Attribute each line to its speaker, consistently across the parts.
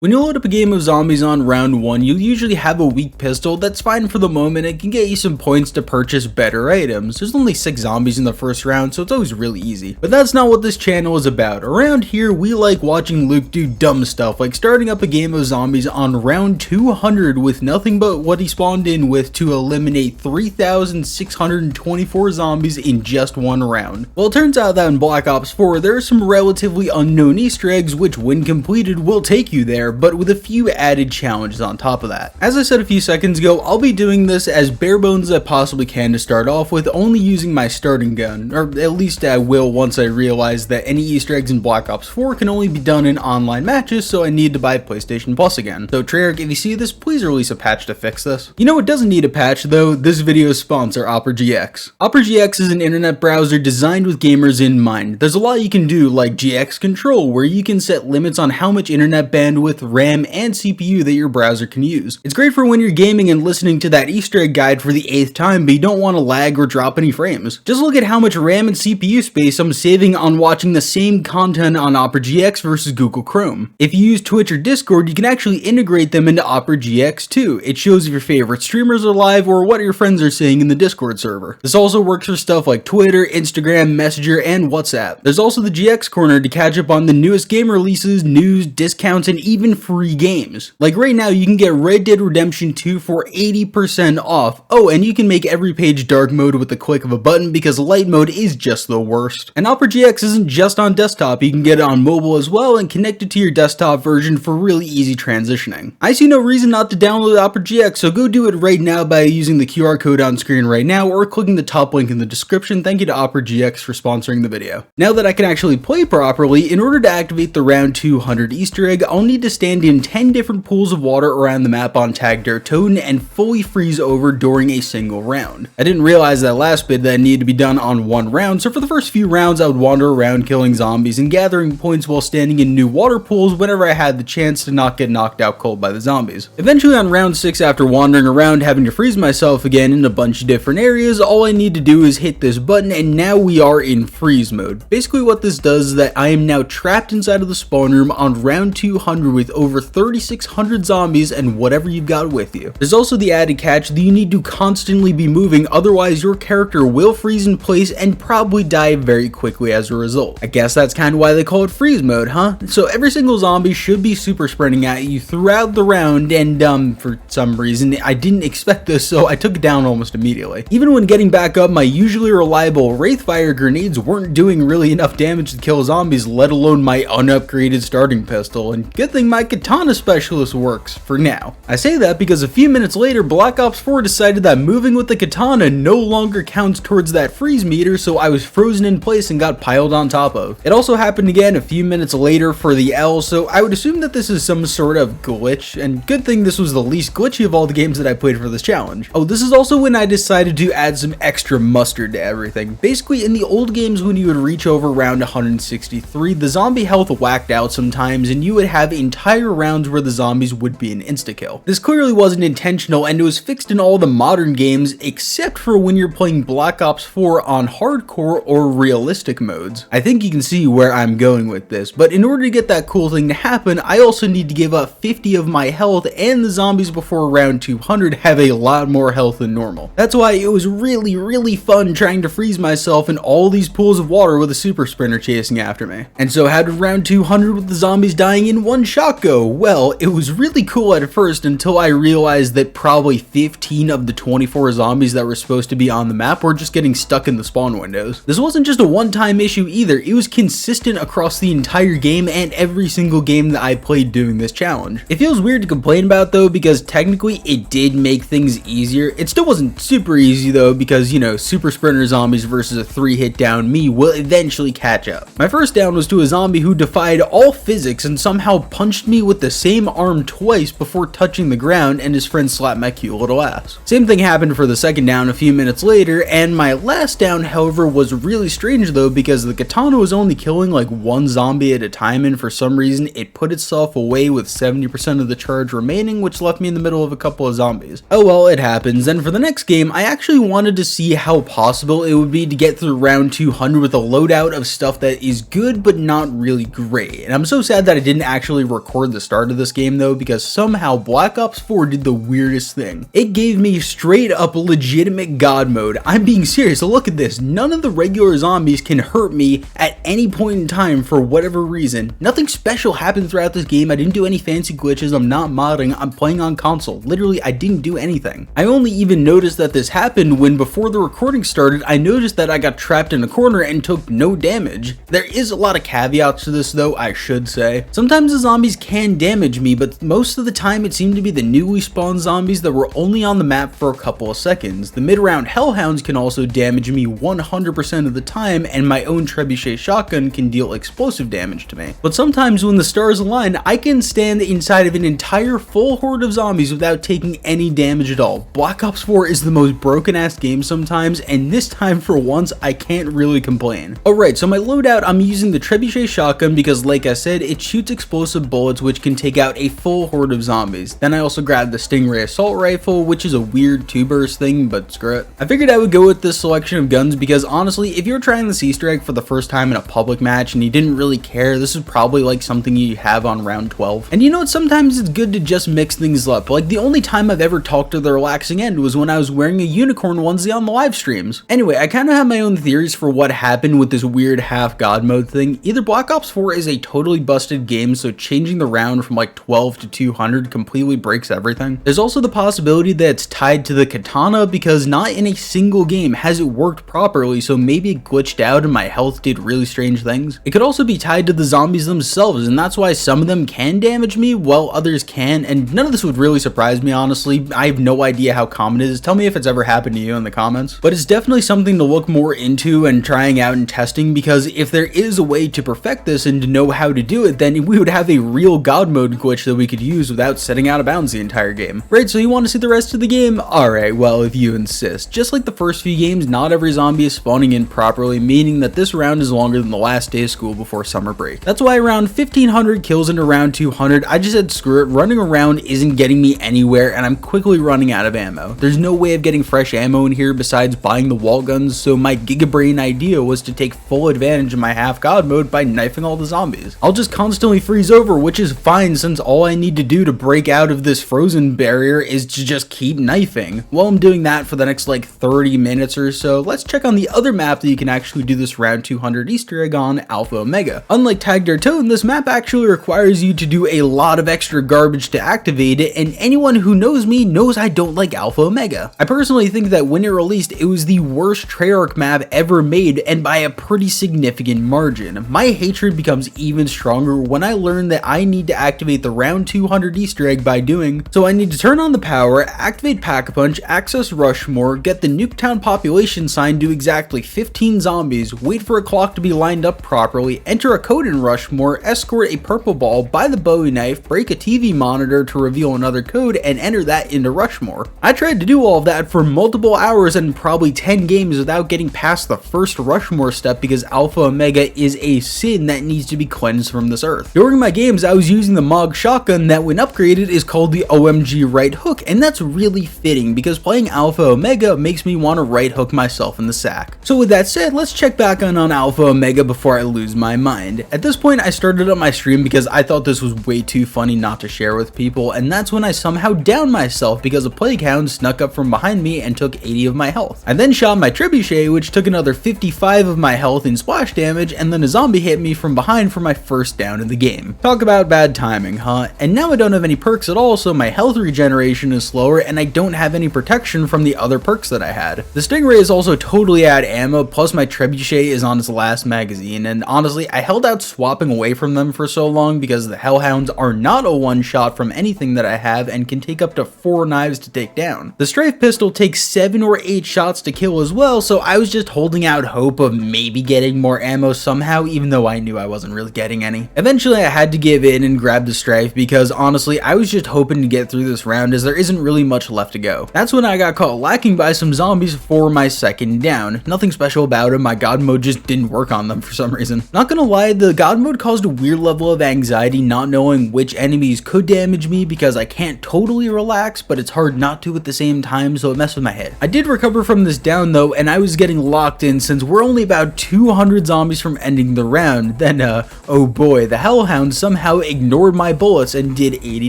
Speaker 1: When you load up a game of zombies on round 1, you'll usually have a weak pistol that's fine for the moment and can get you some points to purchase better items. There's only 6 zombies in the first round, so it's always really easy. But that's not what this channel is about. Around here, we like watching Luke do dumb stuff, like starting up a game of zombies on round 200 with nothing but what he spawned in with to eliminate 3,624 zombies in just one round. Well, it turns out that in Black Ops 4, there are some relatively unknown Easter eggs which, when completed, will take you there, but with a few added challenges on top of that. As I said a few seconds ago, I'll be doing this as bare bones as I possibly can to start off with, only using my starting gun, or at least I will once I realize that any Easter eggs in Black Ops 4 can only be done in online matches, so I need to buy PlayStation Plus again. So Treyarch, if you see this, please release a patch to fix this. You know what doesn't need a patch though? This video's sponsor, Opera GX. Opera GX is an internet browser designed with gamers in mind. There's a lot you can do, like GX Control, where you can set limits on how much internet bandwidth, RAM, and CPU that your browser can use. It's great for when you're gaming and listening to that Easter egg guide for the 8th time, but you don't want to lag or drop any frames. Just look at how much RAM and CPU space I'm saving on watching the same content on Opera GX versus Google Chrome. If you use Twitch or Discord, you can actually integrate them into Opera GX too. It shows if your favorite streamers are live or what your friends are saying in the Discord server. This also works for stuff like Twitter, Instagram, Messenger, and WhatsApp. There's also the GX corner to catch up on the newest game releases, news, discounts, and even free games. Like right now, you can get Red Dead Redemption 2 for 80% off. Oh, and you can make every page dark mode with the click of a button because light mode is just the worst. And Opera GX isn't just on desktop, you can get it on mobile as well and connect it to your desktop version for really easy transitioning. I see no reason not to download Opera GX, so go do it right now by using the QR code on screen right now or clicking the top link in the description. Thank you to Opera GX for sponsoring the video. Now that I can actually play properly, in order to activate the round 200 Easter egg, I'll need to stand in 10 different pools of water around the map on Tag Dirt Toad and fully freeze over during a single round. I didn't realize that last bit that needed to be done on one round, so for the first few rounds I would wander around killing zombies and gathering points while standing in new water pools whenever I had the chance to not get knocked out cold by the zombies. Eventually on round 6, after wandering around having to freeze myself again in a bunch of different areas, all I need to do is hit this button and now we are in freeze mode. Basically what this does is that I am now trapped inside of the spawn room on round 200 with over 3,600 zombies and whatever you've got with you. There's also the added catch that you need to constantly be moving, otherwise your character will freeze in place and probably die very quickly as a result. I guess that's kind of why they call it freeze mode, huh? So every single zombie should be super sprinting at you throughout the round, and for some reason I didn't expect this, so I took it down almost immediately. Even when getting back up, my usually reliable Wraithfire grenades weren't doing really enough damage to kill zombies, let alone my unupgraded starting pistol, and good thing my katana specialist works for now. I say that because a few minutes later, Black Ops 4 decided that moving with the katana no longer counts towards that freeze meter, so I was frozen in place and got piled on top of. It also happened again a few minutes later for the L, so I would assume that this is some sort of glitch, and good thing this was the least glitchy of all the games that I played for this challenge. Oh, this is also when I decided to add some extra mustard to everything. Basically, in the old games when you would reach over round 163, the zombie health whacked out sometimes and you would have entire rounds where the zombies would be an insta-kill. This clearly wasn't intentional and it was fixed in all the modern games except for when you're playing Black Ops 4 on hardcore or realistic modes. I think you can see where I'm going with this, but in order to get that cool thing to happen, I also need to give up 50 of my health, and the zombies before round 200 have a lot more health than normal. That's why it was really fun trying to freeze myself in all these pools of water with a super sprinter chasing after me. And so how did round 200 with the zombies dying in one shot go? Well, it was really cool at first until I realized that probably 15 of the 24 zombies that were supposed to be on the map were just getting stuck in the spawn windows. This wasn't just a one-time issue either, it was consistent across the entire game and every single game that I played doing this challenge. It feels weird to complain about though because technically it did make things easier. It still wasn't super easy though because, you know, super sprinter zombies versus a 3-hit down me will eventually catch up. My first down was to a zombie who defied all physics and somehow punched me with the same arm twice before touching the ground, and his friend slapped my cute little ass. Same thing happened for the second down a few minutes later, and my last down however was really strange though because the katana was only killing like one zombie at a time, and for some reason it put itself away with 70% of the charge remaining, which left me in the middle of a couple of zombies. Oh well, it happens. And for the next game, I actually wanted to see how possible it would be to get through round 200 with a loadout of stuff that is good but not really great, and I'm so sad that I didn't actually record record the start of this game though, because somehow Black Ops 4 did the weirdest thing. It gave me straight up legitimate God mode. I'm being serious, so look at this. None of the regular zombies can hurt me at any point in time for whatever reason. Nothing special happened throughout this game. I didn't do any fancy glitches, I'm not modding, I'm playing on console. Literally, I didn't do anything. I only even noticed that this happened when before the recording started, I noticed that I got trapped in a corner and took no damage. There is a lot of caveats to this though, I should say. Sometimes the zombies can damage me, but most of the time it seemed to be the newly spawned zombies that were only on the map for a couple of seconds. The mid-round hellhounds can also damage me 100% of the time, and my own trebuchet shotgun can deal explosive damage to me. But sometimes when the stars align, I can stand inside of an entire full horde of zombies without taking any damage at all. Black Ops 4 is the most broken ass game sometimes, and this time for once I can't really complain. Alright, so my loadout, I'm using the trebuchet shotgun because like I said, it shoots explosive bullets which can take out a full horde of zombies. Then I also grabbed the Stingray assault rifle, which is a weird 2-burst thing, but screw it. I figured I would go with this selection of guns because honestly, if you're trying this Easter egg for the first time in a public match and you didn't really care, this is probably like something you have on round 12. And you know what, sometimes it's good to just mix things up. Like the only time I've ever talked to the relaxing end was when I was wearing a unicorn onesie on the live streams. Anyway, I kind of have my own theories for what happened with this weird half god mode thing. Either Black Ops 4 is a totally busted game, so changing the round from like 12 to 200 completely breaks everything. There's also the possibility that it's tied to the katana because not in a single game has it worked properly, so maybe it glitched out and my health did really strange things. It could also be tied to the zombies themselves, and that's why some of them can damage me while others can, and none of this would really surprise me honestly. I have no idea how common it is. Tell me if it's ever happened to you in the comments. But it's definitely something to look more into and trying out and testing, because if there is a way to perfect this and to know how to do it, then we would have a real god mode glitch that we could use without setting out of bounds the entire game. Right, so you want to see the rest of the game? Alright, well if you insist. Just like the first few games, not every zombie is spawning in properly, meaning that this round is longer than the last day of school before summer break. That's why around 1500 kills into round 200, I just said screw it, running around isn't getting me anywhere and I'm quickly running out of ammo. There's no way of getting fresh ammo in here besides buying the wall guns, so my gigabrain idea was to take full advantage of my half god mode by knifing all the zombies. I'll just constantly freeze over, which is fine since all I need to do to break out of this frozen barrier is to just keep knifing. While I'm doing that for the next like 30 minutes or so, let's check on the other map that you can actually do this round 200 Easter egg on, Alpha Omega. Unlike Tag Der Toten, this map actually requires you to do a lot of extra garbage to activate it, and anyone who knows me knows I don't like Alpha Omega. I personally think that when it released, it was the worst Treyarch map ever made, and by a pretty significant margin. My hatred becomes even stronger when I learn that I need to activate the round 200 Easter egg by doing. So I need to turn on the power, activate Pack-a-Punch, access Rushmore, get the Nuketown population sign, do exactly 15 zombies, wait for a clock to be lined up properly, enter a code in Rushmore, escort a purple ball, buy the Bowie knife, break a TV monitor to reveal another code, and enter that into Rushmore. I tried to do all of that for multiple hours and probably 10 games without getting past the first Rushmore step because Alpha Omega is a sin that needs to be cleansed from this earth. During my games, I was using the Mog shotgun that when upgraded is called the OMG right hook, and that's really fitting because playing Alpha Omega makes me want to right hook myself in the sack. So with that said, let's check back on Alpha Omega before I lose my mind. At this point, I started up my stream because I thought this was way too funny not to share with people, and that's when I somehow downed myself because a plague hound snuck up from behind me and took 80 of my health. I then shot my trebuchet, which took another 55 of my health in splash damage, and then a zombie hit me from behind for my first down in the game. Talk about bad timing, huh? And now I don't have any perks at all, so my health regeneration is slower, and I don't have any protection from the other perks that I had. The Stingray is also totally out of ammo, plus my trebuchet is on its last magazine, and honestly, I held out swapping away from them for so long because the Hellhounds are not a one-shot from anything that I have and can take up to 4 knives to take down. The Strafe Pistol takes 7 or 8 shots to kill as well, so I was just holding out hope of maybe getting more ammo somehow, even though I knew I wasn't really getting any. Eventually, I had to give in and grab the Strafe because honestly, I was just hoping to get through this round as there isn't really much left to go. That's when I got caught lacking by some zombies for my second down. Nothing special about it, my god mode just didn't work on them for some reason. Not gonna lie, the god mode caused a weird level of anxiety not knowing which enemies could damage me because I can't totally relax, but it's hard not to at the same time, so it messed with my head. I did recover from this down though, and I was getting locked in since we're only about 200 zombies from ending the round. Then oh boy, the Hellhounds somehow somehow ignored my bullets and did 80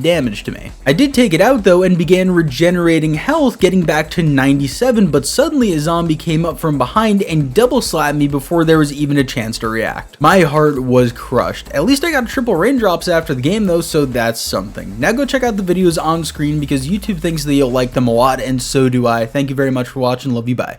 Speaker 1: damage to me. I did take it out though and began regenerating health, getting back to 97, but suddenly a zombie came up from behind and double slapped me before there was even a chance to react. My heart was crushed. At least I got triple raindrops after the game though, so that's something. Now go check out the videos on screen because YouTube thinks that you'll like them a lot, and so do I. Thank you very much for watching. Love you. Bye.